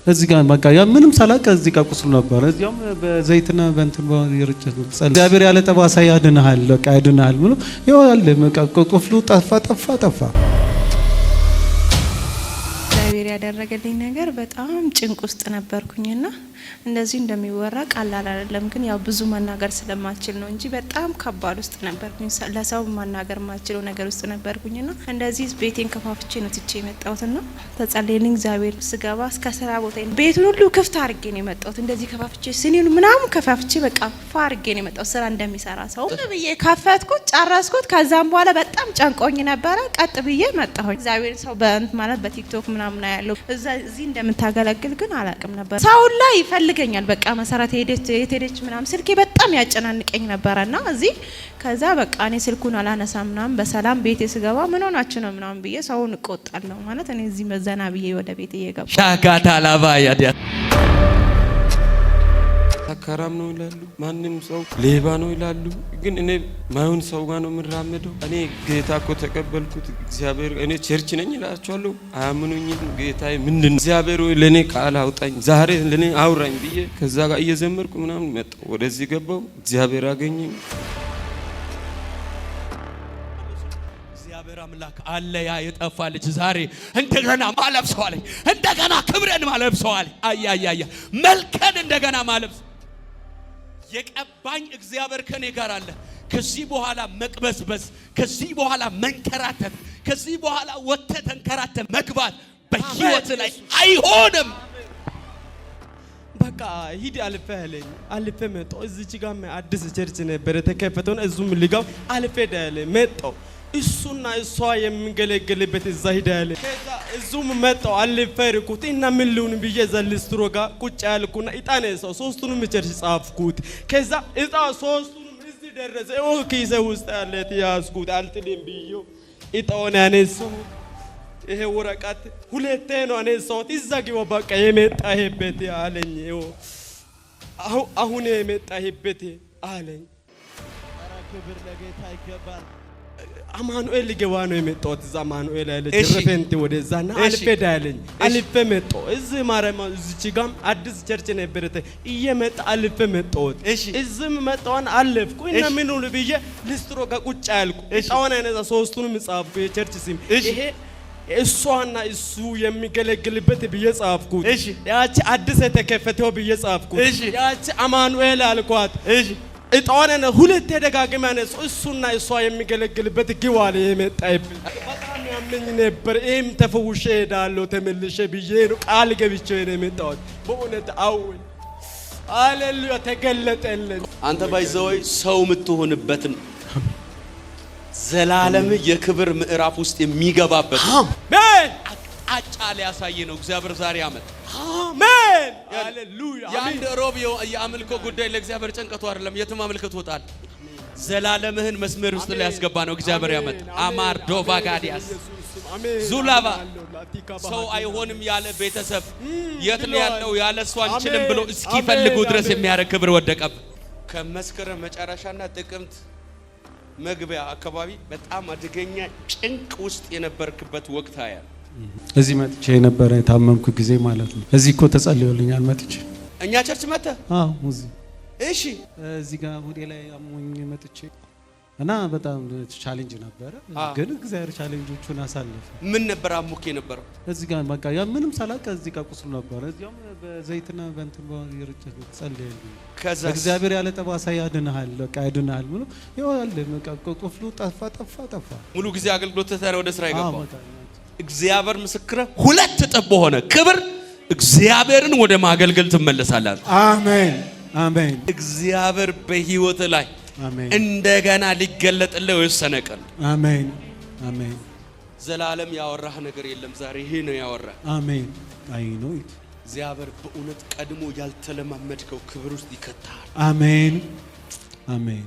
እዚህ ጋር በቃ ያ ምንም ሳላቅ እዚህ ጋር ቁስሉ ነበር። እዚያም በዘይትና በእንትን ይርጨት እግዚአብሔር ያለ ጠባሳ ያድንሃል፣ በቃ ያድንሃል ብሎ ይዋል በቃ ቁስሉ ጠፋ። እግዚአብሔር ያደረገልኝ ነገር በጣም ጭንቅ ውስጥ ነበርኩኝና እንደዚህ እንደሚወራ ቀላል አይደለም። ግን ያው ብዙ መናገር ስለማልችል ነው እንጂ በጣም ከባድ ውስጥ ነበርኩኝ። ለሰው መናገር ማልችለው ነገር ውስጥ ነበርኩኝና እንደዚህ ቤቴን ከፋፍቼ ነው ትቼ የመጣሁትና ተጸልየልኝ እግዚአብሔር ስገባ እስከ ስራ ቦታ ቤቱን ሁሉ ክፍት አድርጌ ነው የመጣሁት። እንደዚህ ከፋፍቼ ሲኒኑ ምናምን ከፋፍቼ በቃ አድርጌ ነው የመጣሁት። ስራ እንደሚሰራ ሰው ብዬ ከፈትኩት፣ ጨረስኩት። ከዛም በኋላ በጣም ጨንቆኝ ነበረ። ቀጥ ብዬ መጣሁ። እግዚአብሔር ሰው ማለት በቲክቶክ ምናምን ያለው እዚህ እንደምታገለግል ግን አላቅም ነበር። ሰው ላይ ይፈልገኛል በቃ መሰረት ሄደች ምናምን ስልኬ በጣም ያጨናንቀኝ ነበርና እዚህ ከዛ በቃ እኔ ስልኩን አላነሳም ምናምን በሰላም ቤቴ ስገባ ምን ሆናችሁ ነው ምናምን ብዬ ሰውን እቆጣለሁ ማለት እኔ እዚህ መዘና ብዬ ወደ ቤቴ እየገባሁ ሻካታ ላባ ያዲያ ተከራም ነው ይላሉ፣ ማንንም ሰው ሌባ ነው ይላሉ። ግን እኔ ማይሆን ሰው ጋር ነው የምራመደው። እኔ ጌታ እኮ ተቀበልኩት እግዚአብሔር እኔ ቸርች ነኝ እላቸዋለሁ፣ አያምኑኝም። ጌታዬ ምንድን እግዚአብሔር ወይ ለኔ ቃል አውጣኝ ዛሬ ለኔ አውራኝ ብዬ ከዛ ጋር እየዘመርኩ ምናምን መጣሁ። ወደዚህ ገባሁ፣ እግዚአብሔር አገኘኝ። እግዚአብሔር አምላክ አለ። ያ የጠፋ ልጅ ዛሬ እንደገና ማለብሰው አለኝ፣ እንደገና ክብረን ማለብሰው አለኝ። አያያያ መልከን እንደገና ማለብሰው የቀባኝ እግዚአብሔር ከኔ ጋር አለ። ከዚህ በኋላ መቅበስበስ፣ ከዚህ በኋላ መንከራተት፣ ከዚህ በኋላ ወጥተህ ተንከራተህ መግባት በህይወት ላይ አይሆንም። በቃ ሂድ አልፈለኝ አልፈ መጣሁ። እዚች ጋር አዲስ ቸርች ነበር ተከፈተው እዙም ልጋው አልፈ ዳለ መጣሁ። እሱና እሷ የሚገለገልበት እዛ ሄዳለ። ከዛ እዙም መጣው አልፈርኩት እና ምን ልሁን ብዬ ዘልስትሮ ጋር ቁጭ ያልኩና እጣኔ ሰው ሶስቱንም ቸርች ጻፍኩት። ከዛ እጣ ሶስቱንም እዚህ ደረሰ። ኪሴ ውስጥ ያለት ያስኩት አልጥልም ብዬው እጣውን ያነሳው። ይሄ ወረቀት ሁለቴ ነው ያነሳሁት። እዛ ግባ በቃ የመጣህበት አለኝ። አሁን የመጣህበት አለኝ። ክብር ለጌታ ይገባል። አማኑኤል ገባ ነው የመጣሁት። እዛ አማኑኤል ያለ ጀረፈንት ወደዛና አልፈዳ ያለኝ አልፈ መጣሁ። እዚህ ማረማ እዚች ጋም አዲስ ቸርች ነበረተ እየመጣ አልፈ መጣሁት። እዚህም መጣውን አለፍኩ እና ምን ሁሉ ብዬ ልስትሮ ጋር ቁጭ ያልኩ እጣውን አይነዛ ሶስቱንም ጻፍኩ የቸርች ስም ይሄ እሷና እሱ የሚገለግልበት ብዬ ጻፍኩት። ያቺ አዲስ የተከፈተው ብዬ ጻፍኩት። ያቺ አማኑኤል አልኳት። እጣዋን ሁለት ደጋግማ ነው እሱና እሷ የሚገለግልበት ግዋለ የመጣይብኝ በጣም ያመኝ ነበር። እም ተፈውሼ ሄዳለሁ ተመልሼ ብዬ ነው ቃል ገብቼ ነው የመጣሁት። በእውነት አውል ሃሌሉያ ተገለጠልን። አንተ ባይዘወይ ሰው የምትሆንበትን ዘላለም የክብር ምዕራፍ ውስጥ የሚገባበት አሜን አቅጣጫ ሊያሳይ ነው እግዚአብሔር ዛሬ አመት። አሜን ሃሌሉያ። ያንደ ሮብ የአምልኮ ጉዳይ ለእግዚአብሔር ጭንቀቱ አይደለም። የትም አምልኮት ወጣል። ዘላለምህን መስመር ውስጥ ሊያስገባ ነው እግዚአብሔር ያመት። አማር ዶቫ ጋዲያስ ዙላባ ሰው አይሆንም ያለ ቤተሰብ የት ነው ያለው ያለ እሱ አንችልም ብሎ እስኪፈልጉ ድረስ የሚያረግ ክብር ወደቀብ። ከመስከረም መጨረሻና ጥቅምት መግቢያ አካባቢ በጣም አደገኛ ጭንቅ ውስጥ የነበርክበት ወቅት አያ እዚህ መጥቼ የነበረ የታመምኩ ጊዜ ማለት ነው። እዚህ እኮ ተጸልዮልኛል መጥቼ እኛ ቸርች መጣ። እዚህ እሺ እዚህ ጋር ወዴ ላይ አሞኝ መጥቼ እና በጣም ቻሌንጅ ነበረ። ግን እግዚአብሔር ቻሌንጆቹን አሳለፈ። ምን ነበር አሙኬ ነበር? እዚህ ጋር በቃ ያ ምንም ሳላቅ እዚህ ጋር ቁስሉ ነበር። እዚያም በዘይትና በእንትን ይርጨት ጸልየልኝ። ከዛ እግዚአብሔር ያለ ጠባሳ ያድንሃል፣ በቃ ያድንሃል ብሎ ይዋል በቃ ቁስሉ ጠፋ። ሙሉ ጊዜ አገልግሎት ተታረ ወደ ስራ ይገባው። እግዚአብሔር ምስክረ ሁለት እጥፍ ሆነ ክብር እግዚአብሔርን ወደ ማገልገል ትመለሳለህ። አሜን አሜን። እግዚአብሔር በህይወት ላይ አሜን እንደገና ሊገለጥልህ ወሰነቀል። አሜን አሜን። ዘላለም ያወራህ ነገር የለም ዛሬ ይሄ ነው ያወራህ። አሜን አይ ነው እግዚአብሔር በእውነት ቀድሞ ያልተለማመድከው ክብር ውስጥ ይከታል። አሜን አሜን።